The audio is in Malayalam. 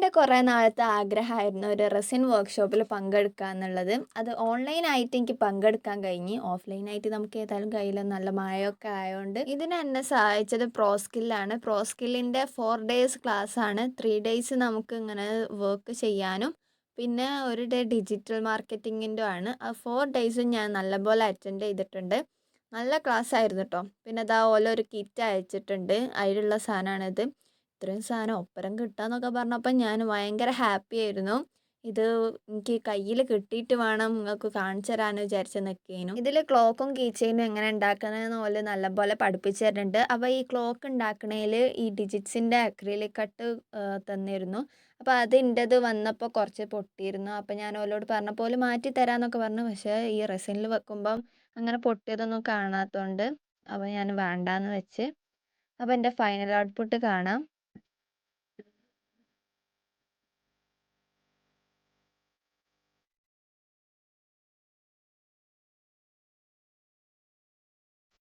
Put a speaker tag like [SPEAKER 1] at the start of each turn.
[SPEAKER 1] എൻ്റെ കുറേ നാളത്തെ ആഗ്രഹമായിരുന്നു ഒരു റെസിൻ വർക്ക്ഷോപ്പിൽ പങ്കെടുക്കുക എന്നുള്ളത്. അത് ഓൺലൈനായിട്ട് എനിക്ക് പങ്കെടുക്കാൻ കഴിഞ്ഞ്. ഓഫ്‌ലൈനായിട്ട് നമുക്ക് ഏതായാലും കഴിയില്ല. നല്ല മഴയൊക്കെ ആയതുകൊണ്ട്. ഇതിന് എന്നെ സഹായിച്ചത് പ്രോസ്കില്ലാണ്. പ്രോസ്കില്ലിൻ്റെ 4 ഡേയ്സ് ക്ലാസ്സാണ്. 3 ഡേയ്സ് നമുക്ക് ഇങ്ങനെ വർക്ക് ചെയ്യാനും പിന്നെ ഒരു ഡേ ഡിജിറ്റൽ മാർക്കറ്റിങ്ങിൻ്റെ ആണ്. ആ 4 ഡേയ്സും ഞാൻ നല്ലപോലെ അറ്റൻഡ് ചെയ്തിട്ടുണ്ട്. നല്ല ക്ലാസ് ആയിരുന്നു കേട്ടോ. പിന്നെ ദാ ഓല് ഒരു കിറ്റ് അയച്ചിട്ടുണ്ട്. അതിലുള്ള സാധനമാണിത്. ഇത്രയും സാധനം ഒപ്പരം കിട്ടാന്നൊക്കെ പറഞ്ഞപ്പോൾ ഞാൻ ഭയങ്കര ഹാപ്പി ആയിരുന്നു. ഇത് എനിക്ക് കയ്യിൽ കിട്ടിയിട്ട് വേണം നിങ്ങൾക്ക് കാണിച്ചു തരാമെന്ന് വിചാരിച്ച് നിൽക്കേനു. ഇതിൽ ക്ലോക്കും കീ ചെയിനും എങ്ങനെ ഉണ്ടാക്കണമെന്ന് ഓല് നല്ലപോലെ പഠിപ്പിച്ചു തരുന്നുണ്ട്. അപ്പോൾ ഈ ക്ലോക്ക് ഉണ്ടാക്കണേൽ ഈ ഡിജിറ്റ്സിൻ്റെ അക്രിലിക് കട്ട് തന്നിരുന്നു. അപ്പോൾ അത് എൻ്റേത് വന്നപ്പോൾ കുറച്ച് പൊട്ടിയിരുന്നു. അപ്പോൾ ഞാൻ ഓലോട് പറഞ്ഞപ്പോൾ ഓല് മാറ്റി തരാമെന്നൊക്കെ പറഞ്ഞു. പക്ഷേ ഈ റെസിനിൽ വെക്കുമ്പം അങ്ങനെ പൊട്ടിയതൊന്നും കാണാത്തതുകൊണ്ട് അപ്പോൾ ഞാൻ വേണ്ടാന്ന് വെച്ച്. അപ്പോൾ എൻ്റെ ഫൈനൽ ഔട്ട്പുട്ട് കാണാം.